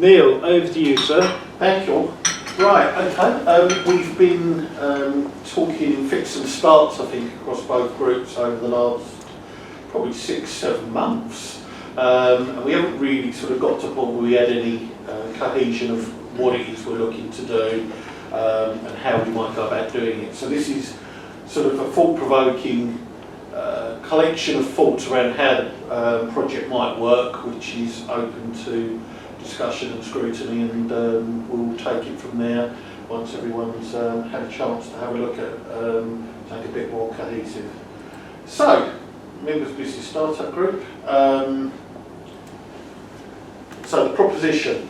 Neil, over to you, sir. Thank you. Right, okay. We've been talking fits and starts, I think, across both groups over the last probably 6-7 months. And we haven't really sort of got to the point where we had any cohesion of what it is we're looking to do and how we might go about doing it. So this is sort of a thought-provoking collection of thoughts around how the project might work, which is open to discussion and scrutiny, and we'll take it from there once everyone's had a chance to have a look at something a bit more cohesive. So, Members Business Startup Group. So the proposition.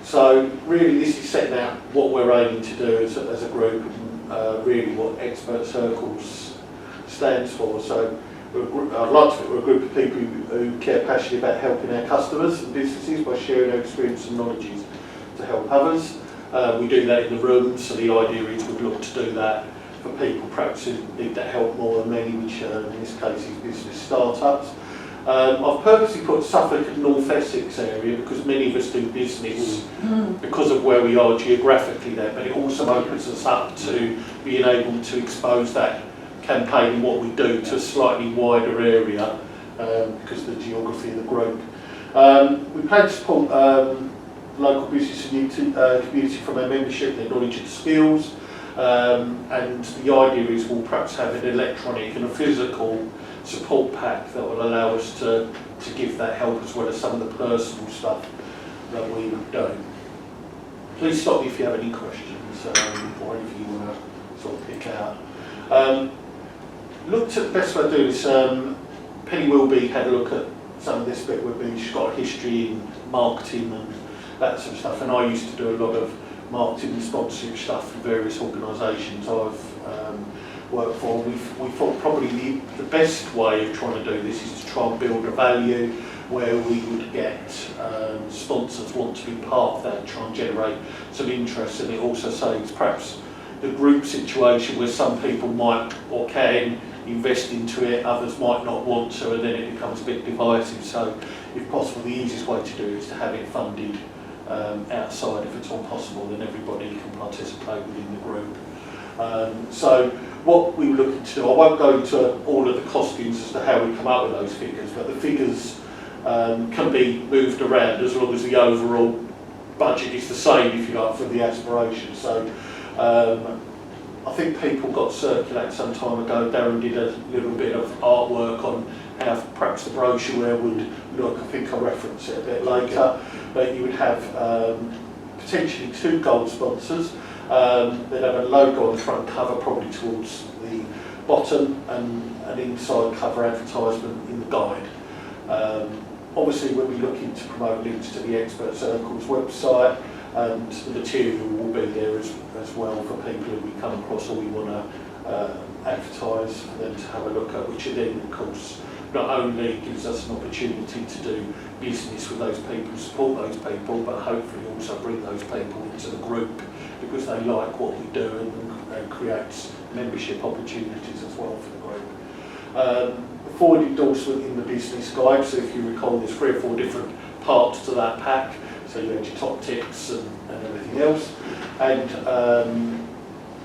So really this is setting out what we're aiming to do as a group, and really what Expert Circles stands for. So I'd like to think we're a group of people who care passionately about helping our customers and businesses by sharing our experience and knowledges to help others. We do that in the room, so the idea is we'd look to do that for people perhaps who need that help more than many, which in this case is business startups. I've purposely put Suffolk and North Essex area because many of us do business because of where we are geographically there, but it also opens us up to being able to expose that campaign and what we do to a slightly wider area because of the geography of the group. We plan to support local business and community from our membership, their knowledge and skills, and the idea is we'll perhaps have an electronic and a physical support pack that will allow us to give that help as well as some of the personal stuff that we would do. Please stop me if you have any questions or anything you want to sort of pick out. Looked at the best way to do this. Penny Wilby had a look at some of this bit with me. She's got a history in marketing and that sort of stuff, and I used to do a lot of marketing and sponsorship stuff for various organisations I've worked for. We thought probably the best way of trying to do this is to try and build a value where we would get sponsors want to be part of that and try and generate some interest, and it also saves perhaps the group situation where some people might or can invest into it, others might not want to, and then it becomes a bit divisive. So if possible, the easiest way to do it is to have it funded outside. If it's all possible, then everybody can participate within the group. So what we were looking to do, I won't go into all of the costings as to how we come up with those figures, but the figures can be moved around as long as the overall budget is the same, if you like, for the aspiration. So I think people got circulated some time ago. Darren did a little bit of artwork on how perhaps the brochure would look. I think I'll reference it a bit later. But you would have potentially 2 gold sponsors. They'd have a logo on the front cover, probably towards the bottom, and an inside cover advertisement in the guide. Obviously, we'll be looking to promote links to the Expert Circles website, and the material will be there as well for people who we come across or we want to advertise for them to have a look at, which then, of course, not only gives us an opportunity to do business with those people, support those people, but hopefully also bring those people into the group because they like what we do, and creates membership opportunities as well for the group. Forward endorsement in the business guide, so if you recall there's 3 or 4 different parts to that pack, so you had your top tips and everything else, and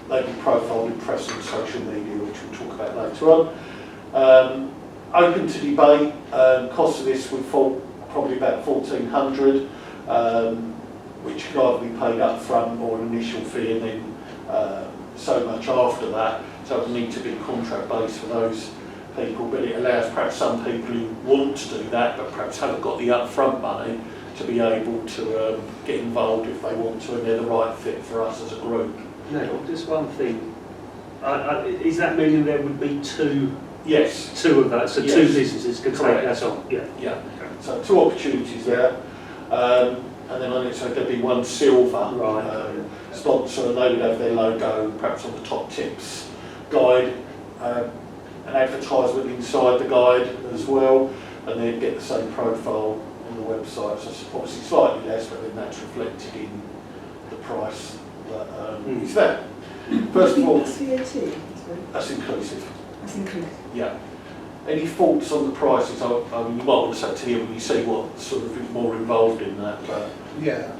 they'd be profiled in press and social media, which we'll talk about later on. Open to debate. Cost of this we thought probably about 1,400, which could either be paid up front or an initial fee and then so much after that. So it would need to be contract based for those people, but it allows perhaps some people who want to do that but perhaps haven't got the upfront money to be able to get involved if they want to, and they're the right fit for us as a group. No, just one thing. Is that meaning there would be 2? Yes. 2 of that, so yes. 2 businesses could Correct. take that on? Yeah. Yeah. Okay. So 2 opportunities there. And then on it, so there'd be 1 silver sponsor, and they would have their logo perhaps on the top tips guide, an advertisement inside the guide as well, and they'd get the same profile on the website. So it's obviously slightly less, but then that's reflected in the price that is there. First of all, that's VAT. that's inclusive. That's inclusive. Yeah. Any thoughts on the prices? I mean, you might want to say to you when you see what sort of is more involved in that. But Yeah,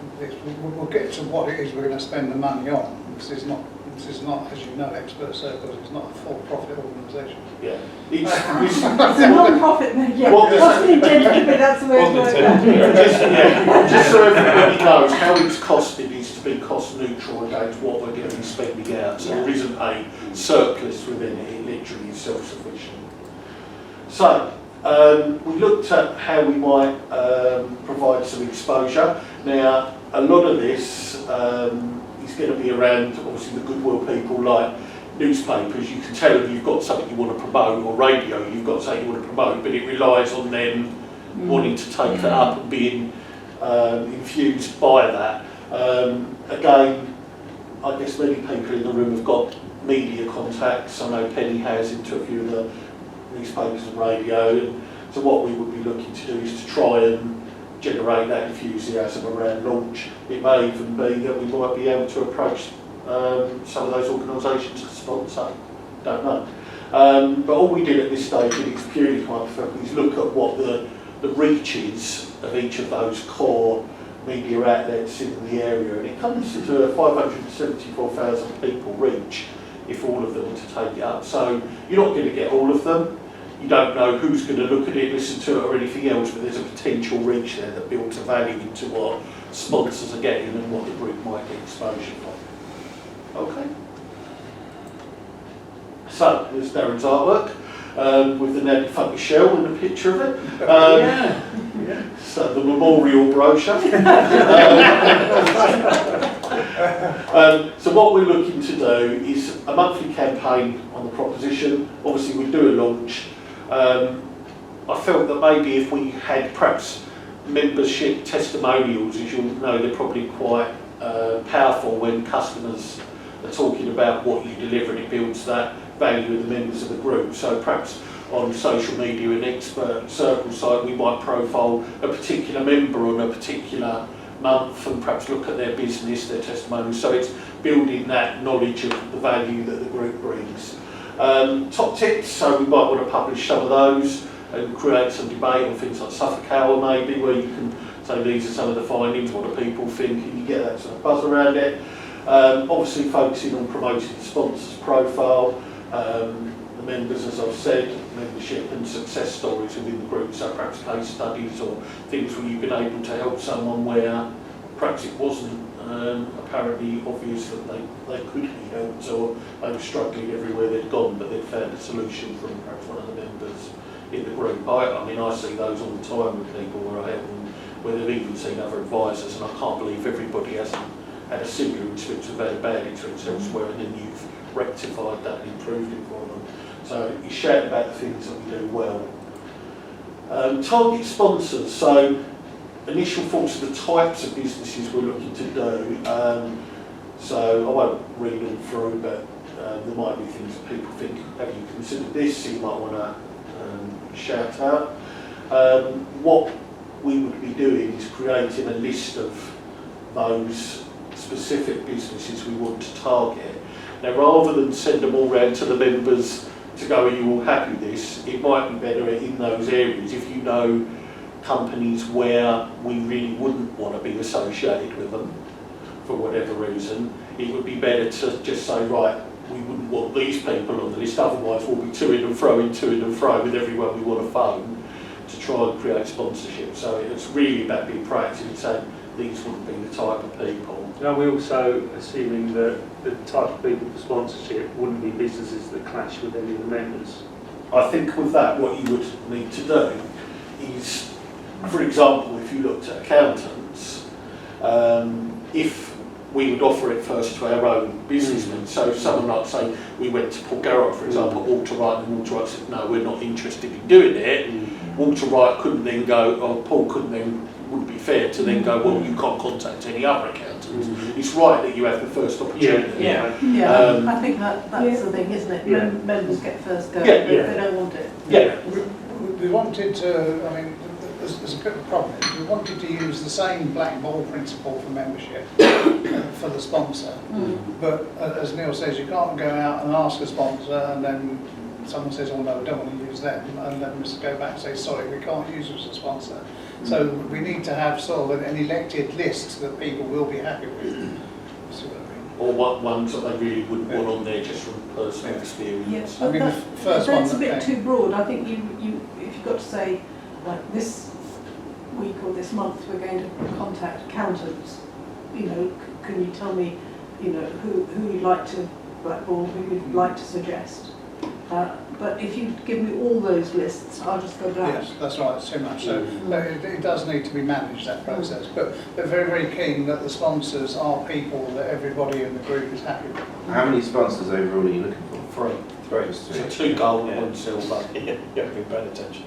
we'll get to what it is we're going to spend the money on. This is not, as you know, Expert Circles is not a for-profit organisation. Yeah. It's a non-profit, yeah. Wasn't intended, but that's the way it's worked out. Just so everybody knows, how it's costed is to be cost neutral against what we're going to be spending out. So there isn't a surplus within it, it literally is self-sufficient. So, we looked at how we might provide some exposure. Now, a lot of this is going to be around, obviously, the goodwill people like newspapers. You can tell them you've got something you want to promote, or radio, you've got something you want to promote, but it relies on them wanting to take that up and being infused by that. Again, I guess many people in the room have got media contacts. I know Penny has into a few of the newspapers and radio. So what we would be looking to do is to try and generate that enthusiasm around launch. It may even be that we might be able to approach some of those organisations to sponsor. Don't know. But all we did at this stage, and it's purely hypothetical, is look at what the reach is of each of those core media outlets in the area, and it comes to a 574,000 people reach if all of them were to take it up. So you're not going to get all of them. You don't know who's going to look at it, listen to it or anything else, but there's a potential reach there that builds a value into what sponsors are getting and what the group might get exposure from. Okay. So there's Darren's artwork with the Nanny Funky shell and a picture of it. So the memorial brochure. So what we're looking to do is a monthly campaign on the proposition. Obviously we do a launch. I felt that maybe if we had perhaps membership testimonials, as you'll know, they're probably quite powerful when customers are talking about what you deliver, and it builds that value in the members of the group. So perhaps on social media and Expert Circles site, we might profile a particular member on a particular month and perhaps look at their business, their testimonials. So it's building that knowledge of the value that the group brings. Top tips, so we might want to publish some of those and create some debate on things like Suffolk Hour maybe, where you can say these are some of the findings, what do people think, and you get that sort of buzz around it. Obviously focusing on promoting the sponsor's profile, the members, as I've said, membership and success stories within the group, so perhaps case studies or things where you've been able to help someone where perhaps it wasn't apparently obvious that they could be helped, or they were struggling everywhere they'd gone, but they'd found a solution from perhaps one of the members in the group. I mean, I see those all the time with people where I help them, where they've even seen other advisors, and I can't believe everybody hasn't had a similar experience, have had a bad experience elsewhere, and then you've rectified that and improved it for them. So you shout about the things that we do well. Target sponsors. So initial thoughts of the types of businesses we're looking to do. So I won't read them through, but there might be things that people think, have you considered this? So you might want to shout out. What we would be doing is creating a list of those specific businesses we want to target. Now, rather than send them all round to the members to go, are you all happy with this? It might be better in those areas if you know companies where we really wouldn't want to be associated with them for whatever reason. It would be better to just say, right, we wouldn't want these people on the list, otherwise we'll be to and fro with everyone we want to phone to try and create sponsorship. So it's really about being proactive and saying these wouldn't be the type of people. Are we also assuming that the type of people for sponsorship wouldn't be businesses that clash with any of the members? I think with that, what you would need to do is, for example, if you looked at accountants, if we would offer it first to our own businessmen, so someone like, say, we went to Paul Garrett, for example, Walter Wright, and Walter Wright said, no, we're not interested in doing it. Walter Wright couldn't then go, or Paul couldn't then, wouldn't be fair to then go, well, you can't contact any other accountants. It's right that you have the first opportunity. I think that's the thing, isn't it? Yeah. Members get first go, Yeah. but if they don't want it. Yeah. We wanted to, I mean, there's a bit of a problem. We wanted to use the same black ball principle for membership for the sponsor. But as Neil says, you can't go out and ask a sponsor and then someone says, oh no, we don't want to use them, and then we go back and say, sorry, we can't use you as a sponsor. So we need to have sort of an elected list that people will be happy with. See what I mean? Or what ones that they really wouldn't want on there just from personal experience. Yes, I mean, the first one that's a that bit came- too broad. I think if you've got to say, like this week or this month, we're going to contact accountants. You know, can you tell me, you know, who you'd like to blackball, who you'd like to suggest? But if you give me all those lists, I'll just go down. Yes, that's right, it's too much. So it does need to be managed, that process. But they're very, very keen that the sponsors are people that everybody in the group is happy with. How many sponsors overall are you looking for? 3. Just So 3. 2 gold and 1 silver. You haven't been paying attention.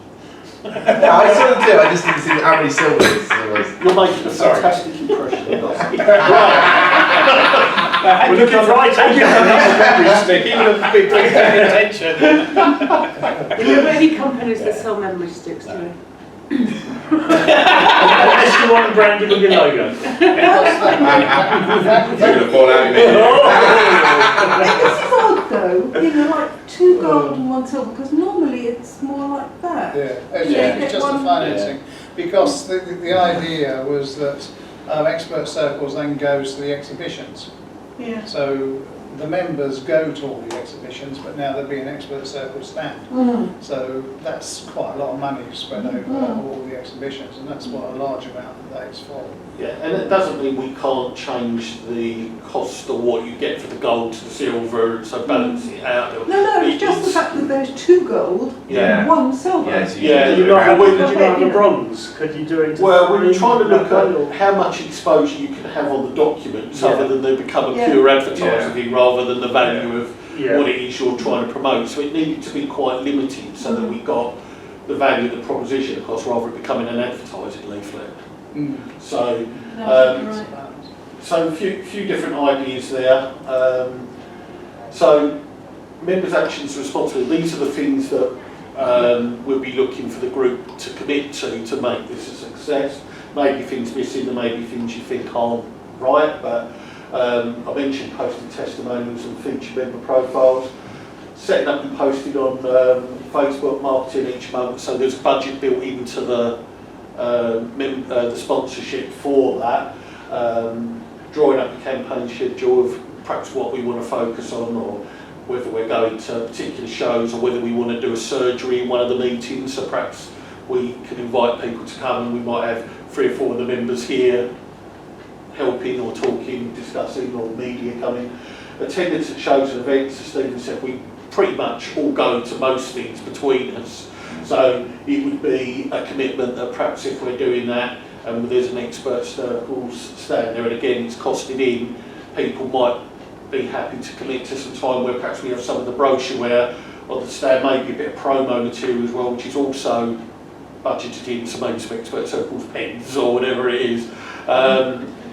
Yeah, I sort of do. I just didn't see how many silvers there was. You're making a Sorry. fantastic impression. We're looking right at you. Memory stick, even if we've been paying attention. Are there any companies that sell memory sticks to you? Unless you want branded with your logo. You're going to fall out in it. This is odd though, you know, like 2 gold and 1 silver, because normally it's more like that. Yeah, it's, Yeah. it's just the financing. Because the idea was that Expert Circles then goes to the exhibitions. Yeah. So the members go to all the exhibitions, but now there'll be an Expert Circle stand. Mm. So that's quite a lot of money spread over all the exhibitions, and that's what a large amount of that is for. Yeah, and it doesn't mean we can't change the cost or what you get for the gold to the silver, so balance it out. No, it's just the fact that there's 2 gold Yeah. and 1 silver. Yeah, so Yeah, Could you not have, could you not have a bronze? Could you do it into Well, we're 3 trying to look or- at how much exposure you can have on the documents, Yeah. other than they become a Yeah. pure advertising Yeah. thing, rather than the value of Yeah. what it is you're trying to promote. So it needed to be quite limited, so that we got the value of the proposition across, rather than becoming an advertising leaflet. So. No, Um, you're right. So a few different ideas there. So members' actions and responsibility, these are the things that we'll be looking for the group to commit to make this a success. Maybe things missing, there may be things you think aren't right, but I mentioned posting testimonials and feature member profiles, setting up and posting on Facebook marketing each month, so there's a budget built into the sponsorship for that. Drawing up a campaign schedule of perhaps what we want to focus on, or whether we're going to particular shows, or whether we want to do a surgery in one of the meetings, so perhaps we can invite people to come, and we might have 3 or 4 of the members here helping or talking, discussing, or media coming. Attendance at shows and events, as Stephen said, we pretty much all go to most things between us. So it would be a commitment that perhaps if we're doing that, and there's an Expert Circles stand there, and again it's costed in, people might be happy to commit to some time where perhaps we have some of the brochure where on the stand, maybe a bit of promo material as well, which is also budgeted in, so maybe some Expert Circles pens or whatever it is,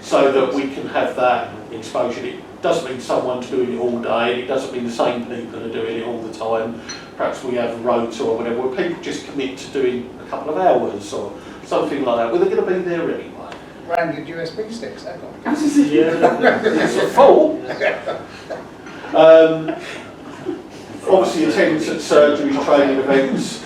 so that we can have that exposure. It doesn't mean someone's doing it all day, and it doesn't mean the same people are doing it all the time. Perhaps we have a rota or whatever, where people just commit to doing a couple of hours or something like that, where they're going to be there anyway. Branded USB sticks, they've got. Yeah. It's full. Obviously attendance at surgeries, training events,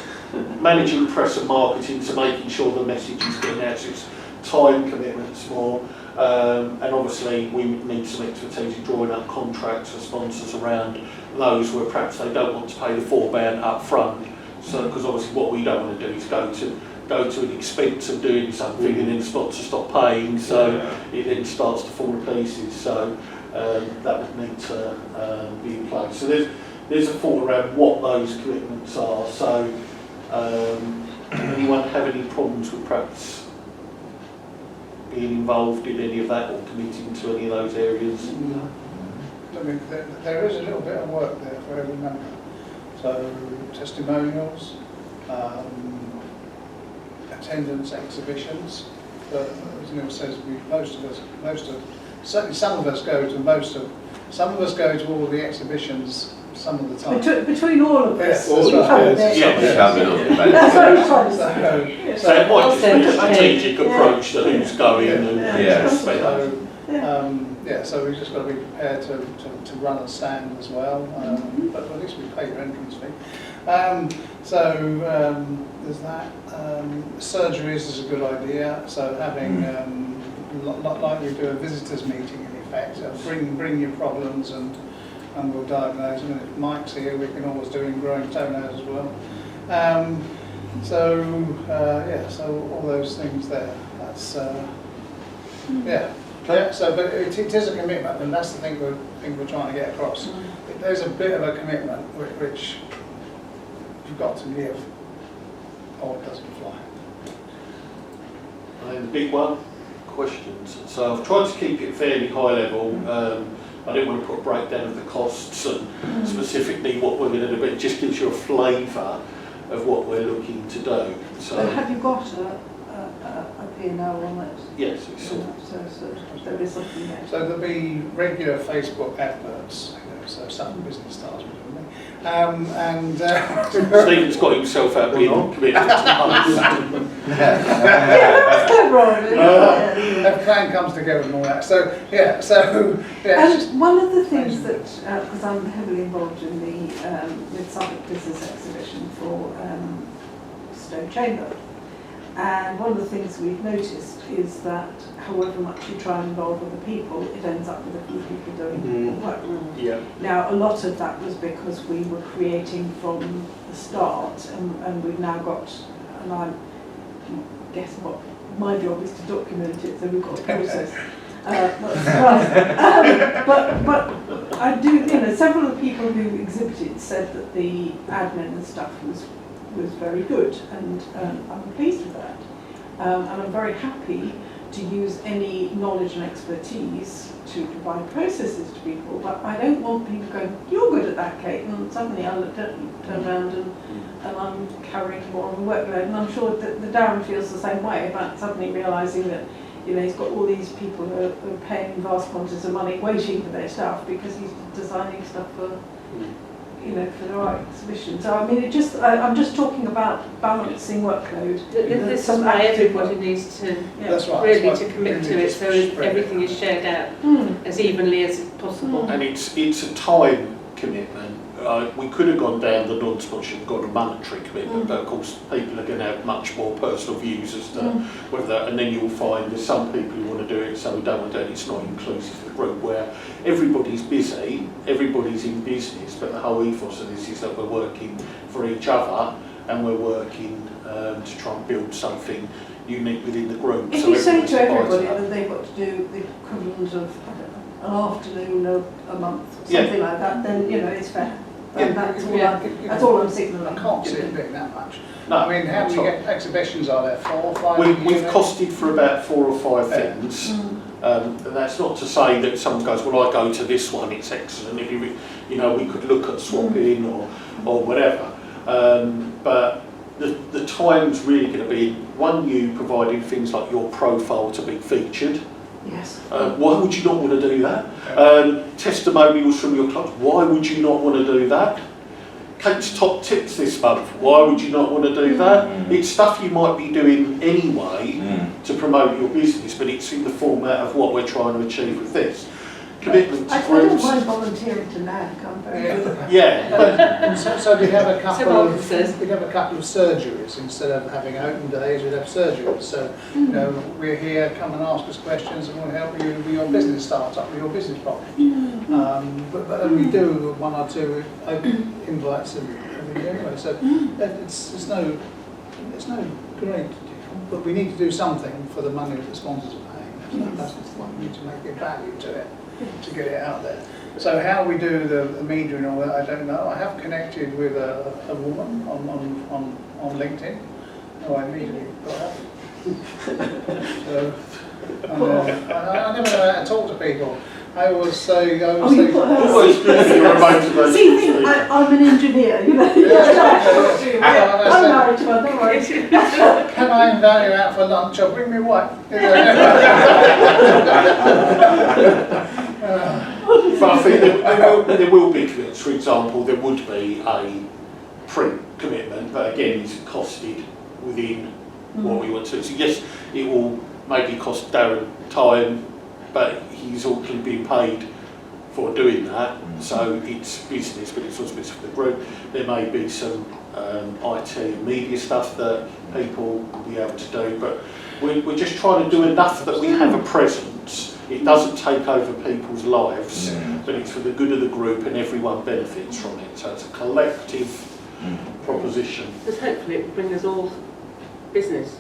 managing press and marketing, so making sure the message is getting out, so it's time commitments more. And obviously we would need some expertise in drawing up contracts for sponsors around those where perhaps they don't want to pay the £4 up front. So, because obviously what we don't want to do is go to an expense of doing something and then the sponsor stop paying, so it then starts to fall to pieces. So that would need to be in place. So there's a thought around what those commitments are. So anyone have any problems with perhaps being involved in any of that or committing to any of those areas? I mean, there is a little bit of work there for every member. So testimonials, attendance exhibitions, but as Neil says, certainly some of us go to all the exhibitions some of the time. Between all of us. Yes, that's right. That's what I'm trying to say. So it might just be a Also, strategic approach to who's going and Yeah. expect that. So Yeah. So we've just got to be prepared to run a stand as well, but at least we pay your entrance fee. There's that. Surgeries is a good idea, so having, like we do a visitors meeting in effect, bring your problems and we'll diagnose them, and if Mike's here we can always do ingrowing toenails as well. So all those things there, that's, so, but it is a commitment, and that's the thing we're trying to get across. There's a bit of a commitment which you've got to give, or it doesn't fly. And the big one, questions. So I've tried to keep it fairly high level. I didn't want to put a breakdown of the costs and specifically what we're going to do, but it just gives you a flavour of what we're looking to do. So have you got a P&L on it? Yes, it's So there is something there. So there'll be regular Facebook adverts, so some business starts with me. Stephen's got himself out being committed to the plan comes together and all that. And one of the things that, because I'm heavily involved in the Mid-Suffolk Business Exhibition for Stowe Chamber, and one of the things we've noticed is that however much you try and involve other people, it ends up with a few people doing work. Yeah. Now, a lot of that was because we were creating from the start, and we've now got, and I guess what my job is to document it, so we've got a process. But I do, several of the people who exhibited said that the admin and stuff was very good, and I'm pleased with that. And I'm very happy to use any knowledge and expertise to provide processes to people, but I don't want people going, you're good at that, Kate, and suddenly I turn around and I'm carrying more of a workload, and I'm sure that the Darren feels the same way about suddenly realising that he's got all these people who are paying vast quantities of money waiting for their stuff because he's designing stuff for for the right exhibition. So I mean, I'm just talking about balancing workload. This is why everybody needs to really to commit to it, so everything is shared out as evenly as possible. And it's a time commitment. We could have gone down the non-sponsorship and got a monetary commitment, but of course people are going to have much more personal views as to whether that, and then you'll find there's some people who want to do it, so we don't want to do it, it's not inclusive of the group, where everybody's busy, everybody's in business, but the whole ethos of this is that we're working for each other and we're working to try and build something unique within the group. If you say to everybody that they've got to do the equivalent of, I don't know, an afternoon a month, something like that, then it's fair. And that's all I'm signalling. I can't see it being that much. No, I mean, how many exhibitions are there? 4 or 5? We've costed for about 4 or 5 things, and that's not to say that someone goes, well, I go to this one, it's excellent. If we could look at swapping or whatever, but the time's really going to be you providing things like your profile to be featured. Yes. Why would you not want to do that? Testimonials from your clubs. Why would you not want to do that? Kate's top tips this month. Why would you not want to do that? It's stuff you might be doing anyway to promote your business, but it's in the format of what we're trying to achieve with this. Commitment to I don't groups. mind volunteering to NAC, I'm very good at that. Yeah. So we have a couple of officers. surgeries instead of having open days. We'd have surgeries. So we're here, come and ask us questions, and we'll help you with your business startup, with your business problem. But we do 1 or 2 open invites every year anyway. So it's no great deal, but we need to do something for the money that the sponsors are paying. That's the point. We need to make a value to it, to get it out there. So how we do the media and all that, I don't know. I have connected with a woman on LinkedIn, who I immediately got up. So I never know how to talk to people. I always say, Always good for your motivation. See, I'm an engineer, I'm married to one, don't worry. can I invite you out for lunch or bring me wife? But I think there will be commitments. For example, there would be a print commitment, but again, it's costed within what we want to. So yes, it will maybe cost Darren time but he's ultimately being paid for doing that. So it's business, but it's also business for the group. There may be some IT and media stuff that people will be able to do, but we're just trying to do enough that we have a presence. It doesn't take over people's lives, but it's for the good of the group and everyone benefits from it. So it's a collective proposition. Because hopefully it will bring us all business.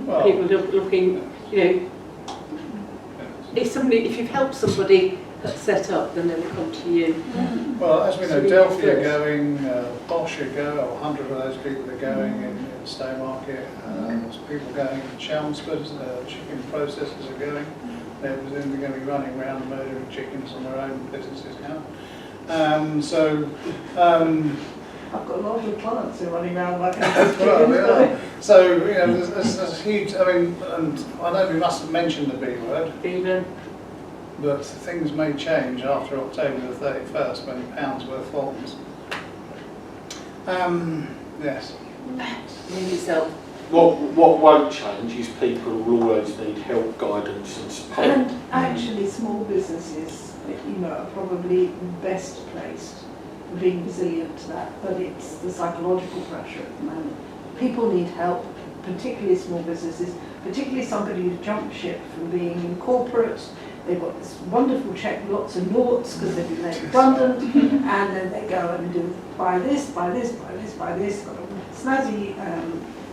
Well, People looking, you know, if you've helped somebody set up, then they will come to you. well, as we know, So Delphi we are first. going, Bosch are going, or 100 of those people are going in Stowmarket. There's people going in Chelmsford, chicken processors are going. They're presumably going to be running around murdering chickens on their own businesses now. I've got a lot of clients who are running around like those Well, chickens. yeah. So, you know, there's huge, I mean, and I know we mustn't mention the B word, Even but things may change after October the 31st when pounds worth falls. Yes. you yourself. What won't change is people will always need help, guidance and support. And actually, small businesses, you know, are probably best placed for being resilient to that, but it's the psychological pressure at the moment. People need help, particularly small businesses, particularly somebody who's jumped ship from being in corporate. They've got this wonderful check with lots of noughts because they've been made redundant, and then they go and do buy this, buy this, buy this, buy this, got a snazzy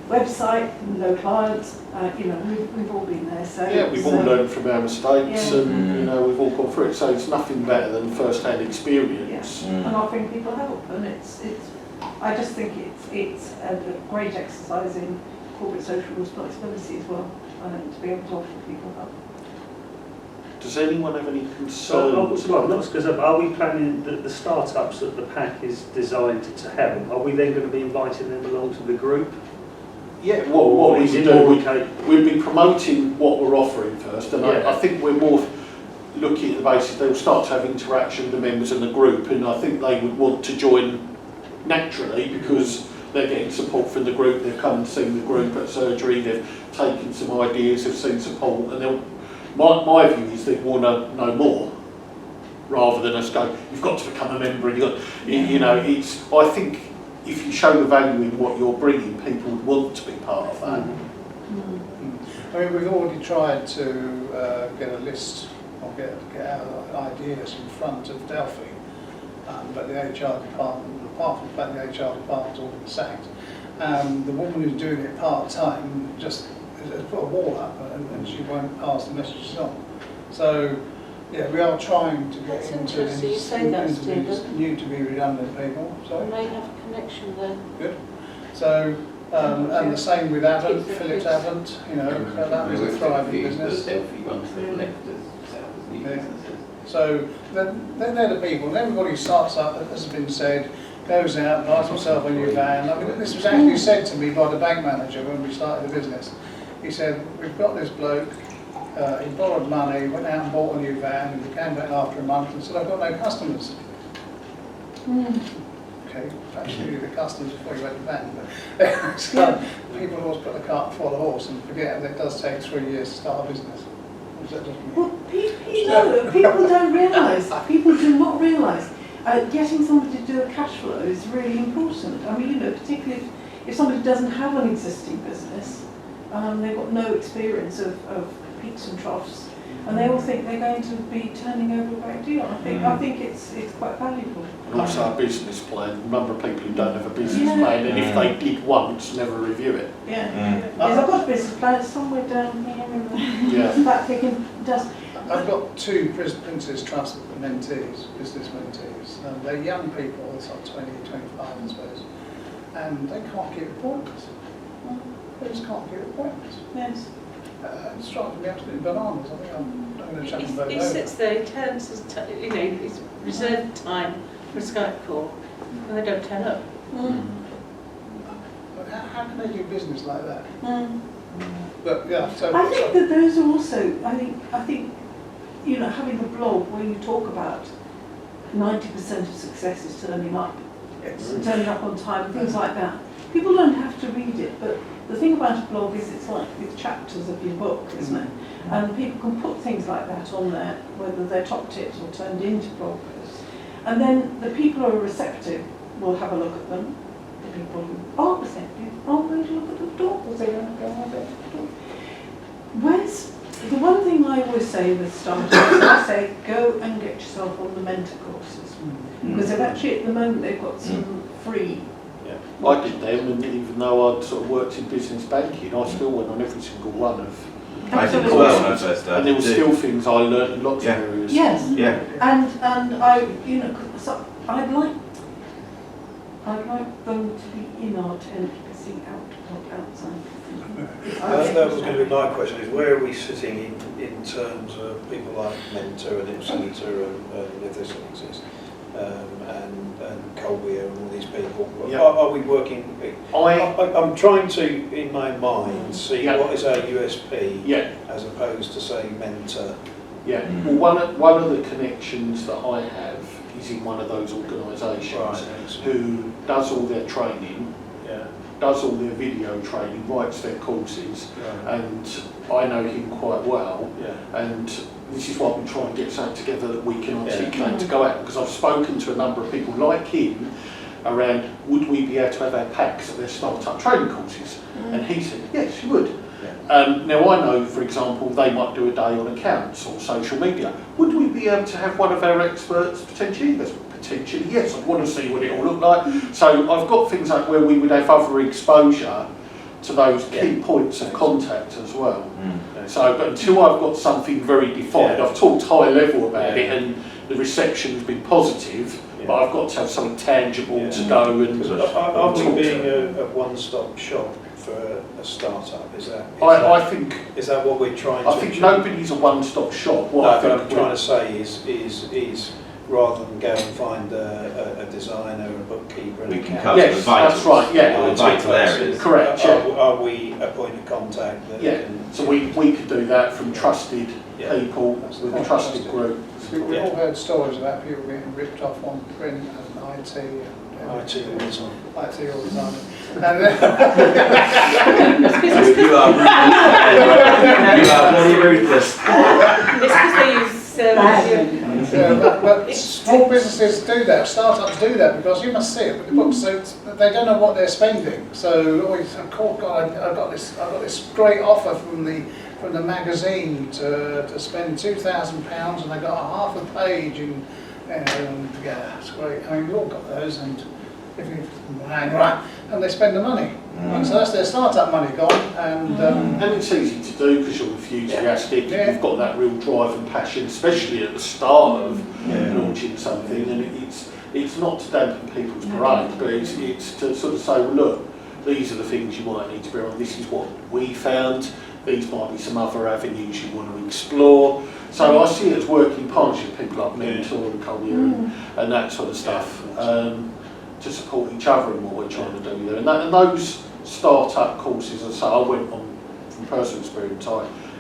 website, no clients, you know, we've all been there. So Yeah, we've all learned from our mistakes, Yeah. and you know we've all gone through it. So it's nothing better than first-hand experience. and offering people help, and it's. I just think it's a great exercise in corporate social responsibility as well, to be able to offer people help. Does anyone have any So, concerns? because are we planning the startups that the pack is designed to help? Are we then going to be inviting them along to the group? Yeah, what we is would it more do, okay? we'd be promoting what we're offering first, and Yeah. I think we're more looking at the basis they'll start to have interaction with the members in the group, and I think they would want to join naturally because they're getting support from the group. They've come and seen the group at surgery. They've taken some ideas. They've seen support, and they'll. My view is they want to know more, rather than us go, you've got to become a member. And you know, it's. I think if you show the value in what you're bringing, people would want to be part of that. I mean, we've already tried to get a list or get our ideas in front of Delphi, but the HR department, apart from the fact the HR department's already been sacked, the woman who's doing it part-time just has put a wall up and she won't pass the messages on. So, yeah, we are trying to get That's into interesting you say that, these Stephen. new to be redundant people. I Sorry. may have a connection there. Good. So, and the same with Avant, Phillips Avant, you know, that was a thriving business. Delphi ones that left us set up as new Yeah. businesses. So then they're the people, and everybody who starts up, as has been said, goes out, buys himself a new van. I mean, this was actually said to me by the bank manager when we started the business. He said, we've got this bloke, he borrowed money, went out and bought a new van, and he came back after a month and said, I've got no customers. Okay, perhaps you knew the customers before you went to the van, but so people always put the cart before the horse and forget that it does take 3 years to start a business. What does that just mean? Well, people don't realise, people do not realise, getting somebody to do a cash flow is really important. I mean, you know, particularly if somebody doesn't have an existing business, they've got no experience of peaks and troughs, and they all think they're going to be turning over a great deal. I think it's quite valuable. And also a business plan. A number of people who don't have a business Yeah. plan, and if they did once, never review it. Yeah. Yes, I've got a business plan, it's somewhere down here. Yeah. In fact, they can just. I've got 2 Prince's Trust mentees, business mentees. They're young people, it's like 20, 25 I suppose, and they can't keep appointments. They just can't keep appointments. Yes. It strikes me absolutely bananas. I think I'm going to chuck them both He over. sits there, he turns his, you know, his reserved time for a Skype call, and they don't turn up. But how can they do business like that? But yeah, so I think that those are also, I think, you know, having a blog where you talk about 90% of success is turning up yes. on time, things like that. people don't have to read it, but the thing about a blog is it's like with chapters of your book, isn't it? And people can put things like that on there, whether they're top tips or turned into blog posts. And then the people who are receptive will have a look at them. The people who aren't receptive aren't going to look at them at all, because they don't go on it at all. Where's the one thing I always say with startups? I say go and get yourself on the mentor courses, because they've actually at the moment they've got some free. Yeah. I did them, and even though I'd sort of worked in business banking, I still went on every single one of. I did as well when I first started. And there were still things I learned in lots of areas. Yes. Yeah. And I, you know, so I'd like them to be in our tent, see outside. That was going to be my question, is where are we sitting in terms of people like Mentor and Ipswich and if this exists, and Colbia and all these people? Yeah. Are we working? I'm trying to, in my mind, see what is our USP as opposed to, say, Mentor. Yeah, well, one of the connections that I have is in one of those organisations who does all their training, does all their video training, writes their courses, and I know him quite well, and this is why we try and get something together that we can articulate to go out, because I've spoken to a number of people like him around, would we be able to have our packs at their start-up training courses? And he said, yes, you would. Now I know, for example, they might do a day on accounts or social media. Would we be able to have one of our experts potentially? Potentially, yes. I'd want to see what it all looked like. So I've got things like where we would have other exposure to those key points of contact as well. So, but until I've got something very defined, I've talked high level about it and the reception has been positive, but I've got to have something tangible to go and Are we being a one-stop shop for a startup? Is that what we're trying to I think nobody's a one-stop shop. What I'm trying to say is rather than go and find a designer, a bookkeeper, we can account. cut that's right, or vital areas. Correct, Are we a point of contact that can... So we could do that from trusted people with a trusted group. We've all heard stories about people getting ripped off on print and IT. IT all the time. IT all the time. You are bloody ruthless. It's because they use but small businesses do that, startups do that, because you must see it with the books, so they don't know what they're spending. So always, oh God, I got this great offer from the magazine to spend £2,000, and I got a half a page, and it's great. I mean, we've all got those, and if you and they spend the money, and so that's their startup money gone. And it's easy to do because you're enthusiastic. You've got that real drive and passion, especially at the start of launching something. And it's not to dampen people's parade, but it's to sort of say, well, look, these are the things you might need to bear on. This is what we found. These might be some other avenues you want to explore. So I see it as working partnership with people like Mentor and Collier and that sort of stuff. To support each other in what we're trying to do there. And those start-up courses, as I say, I went on from personal experience.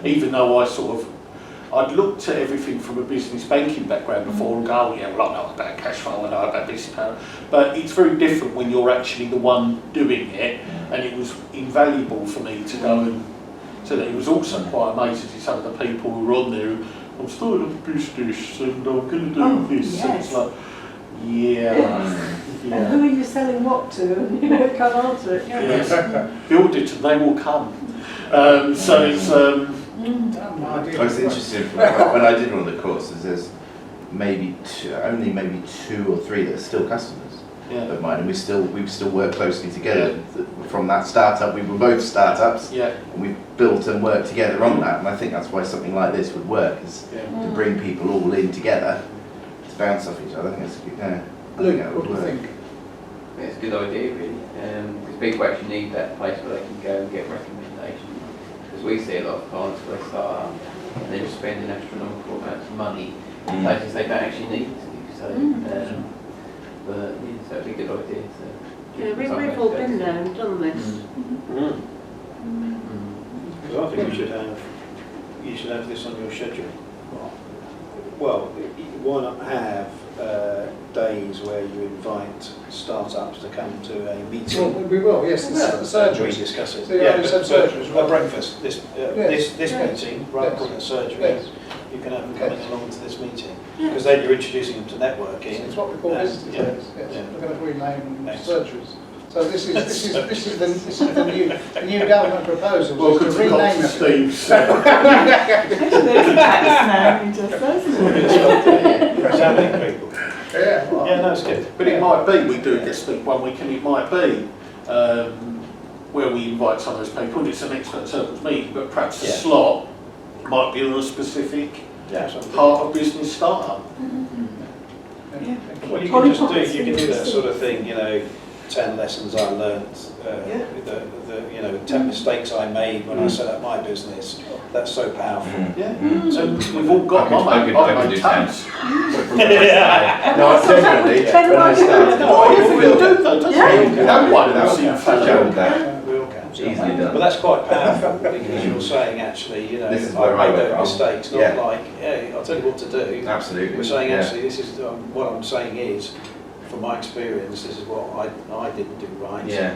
Even though I'd looked at everything from a business banking background before and go, oh yeah, well I know about cash flow, I know about business power. But it's very different when you're actually the one doing it, and it was invaluable for me to go and so that it was also quite amazing to see some of the people who were on there. I'm starting a business and I'm going to do this. And it's like, and who are you selling what to? And you can't answer it. Build it and they will come. So it's. It's interesting. When I did one of the courses, there's only maybe 2 or 3 that are still customers of mine, and we still work closely together. From that startup, we were both startups, and we built and worked together on that. And I think that's why something like this would work, is to bring people all in together to bounce off each other. I think it's Luke, what do you think? It's a good idea, really, because people actually need that place where they can go and get recommendations. Because we see a lot of clients where they start up and they're just spending astronomical amounts of money in places they don't actually need to do. So, so it'd be a good idea to. we've all been there and done this. Because I think you should have this on your schedule. Well, why not have days where you invite startups to come to a Well, meeting? we will, yes, the We surgeries. discuss it. So you Yeah, already said but surgeries, a right? breakfast, this Yes. meeting, rather Yes. than a surgery, Yes. you can have them coming along to this meeting. Because then you're introducing them to networking. It's what we call visitors Yeah. days, yes. Yeah. We're going to rename them Excellent. surgeries. So this is the new government proposal, Welcome is to to rename Dr. them. Steve's. Actually, there's a tax now, he just doesn't. Sounding people. Yeah, well, Yeah, no, it's good. But it might be, we do a guest speak one week, and it might be where we invite some of those people, and it's an expert circles meeting, but perhaps the Yeah. slot might be on a specific Yeah. part of business startup. yeah. Well, you can just do, you can do that sort of thing, 10 lessons I learnt, you know, 10 mistakes I made when I set up my business. That's so powerful. Yeah. So we've all got I could do 10. tons. Yeah. No, definitely. Ten When I right here. started, No, I you feel do though, don't Yeah. you? No one will see you that. fail. That. We all can. Easily But done. that's quite powerful because you're saying actually, This is where I I made went those wrong. mistakes, not Yeah. like, hey, I'll tell you what to do. Absolutely. We're saying yeah. actually, this is what I'm saying is, from my experience, this is what I didn't do right. Yeah.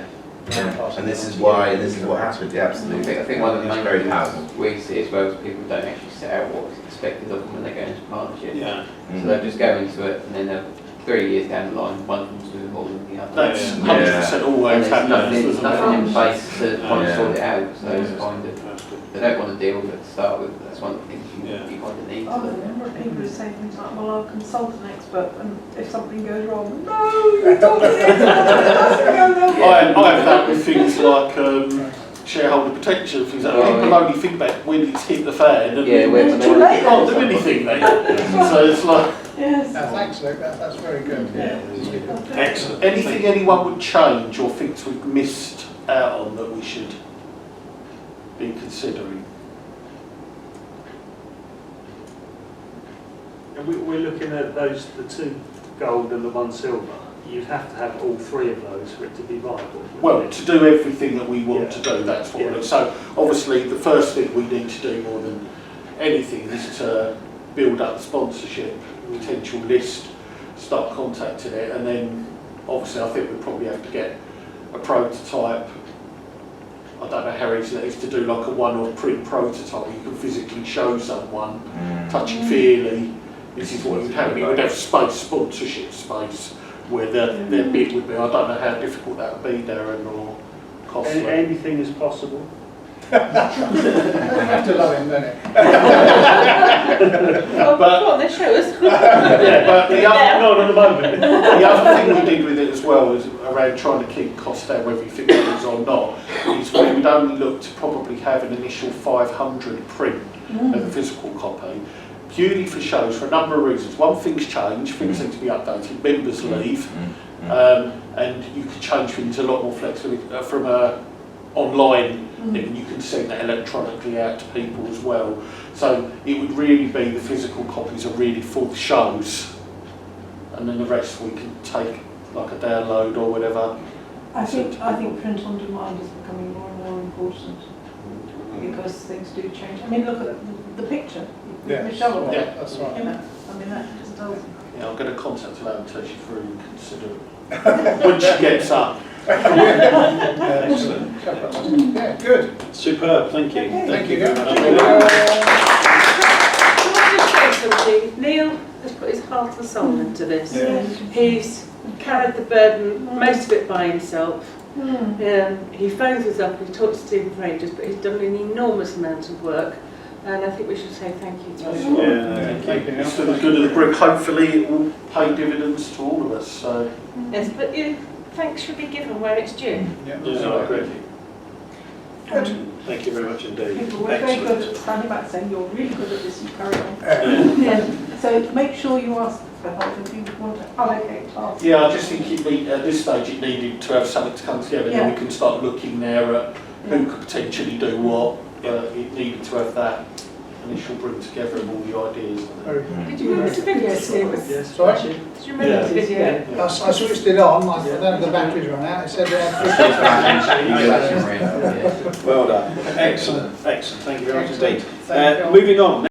Now Yeah. pass it And this on is to why, you. and this is what happened. Yeah, absolutely. I think one of the It's main very things powerful. we see as well is people don't actually set out what's expected of them when they go into partnership. Yeah. So they'll just go into it and then they're 3 years down the line, one of them's doing more than the other. That's Yeah. 100% And always there's happens, nothing doesn't in it? place to kind of Yeah. sort it out, so it's Yeah. kind of, they don't want to deal with it to start with, that's one of the things Yeah. you kind of need Oh, to. the number of people who say things like, well, I'll consult an expert, and if something goes wrong, no, you told me it doesn't go wrong. I have that with things like shareholder protection, things like that. Oh, People yeah. only think back when it's hit the fan, and Yeah, you when It's too late. can't do anything then. So it's like, Yes. Thanks, Luke, that's very good. Yeah. Excellent. anything anyone would change or thinks we've missed out on that we should be considering? And we're looking at those, the 2 gold and the 1 silver. You'd have to have all 3 of those for it to be viable. Well, to do everything that we want Yeah. to do, that's what Yeah. we're. So obviously the first thing we need to do more than anything is to build up the sponsorship potential list, start contacting it, and then obviously I think we probably have to get a prototype. I don't know how easy that is to do, like a one-off print prototype. You can physically show someone, touchy-feely, this is what would happen. It would have space, sponsorship space, where their bit would be. I don't know how difficult that would be, Darren, or costly. Anything is possible. You have to love him, don't you? Oh, But- go on, then show us. Yeah, but the other, Not at the moment. the other thing we did with it as well is around trying to keep costs down, whether you think that is or not, is we would only look to probably have an initial 500 print of the physical copy, purely for shows for a number of reasons. One, things change, things need to be updated, members leave, and you can change things a lot more flexibly from a online thing. You can send that electronically out to people as well. So it would really be the physical copies are really for the shows, and then the rest we can take like a download or whatever. I think print on demand is becoming more and more important because things do change. I mean, look at the picture. Yeah. Michelle, Yeah, that's you right. know, I mean, that just tells you. Yeah, I'm going to contact her and tell she really consider it when she gets up. Excellent. Yeah, good. Superb, thank you. Okay. Thank you. very much. Can I just say something? Neil has put his heart and soul into this. Yeah. He's carried the burden, most of it by himself. He phones us up, he talks to Stephen for ages, but he's done an enormous amount of work, and I think we should say thank you to him. Yeah, no, thank you. It's for the good of the brick. Hopefully it will pay dividends to all of us. So Yes, but thanks should be given where it's due. Yeah, Yeah, no, I agree. Good. Thank you very much indeed. People were very good Excellent. at standing back saying, you're really good at this, you carry on. Yeah. So make sure you ask for help if you want to allocate tasks. yeah, I just think at this stage it needed to have something to come together, and then we can start looking there at who could potentially do what. It needed to have that initial bring together of all the ideas. Very good. Did you remember the video, Steve? Yes. Sorry? Did you remember the video? I switched it on, I don't know if the batteries run out, it said they had 50. Well done. Excellent, excellent. Thank you very much Excellent. indeed. Thank you. Moving on.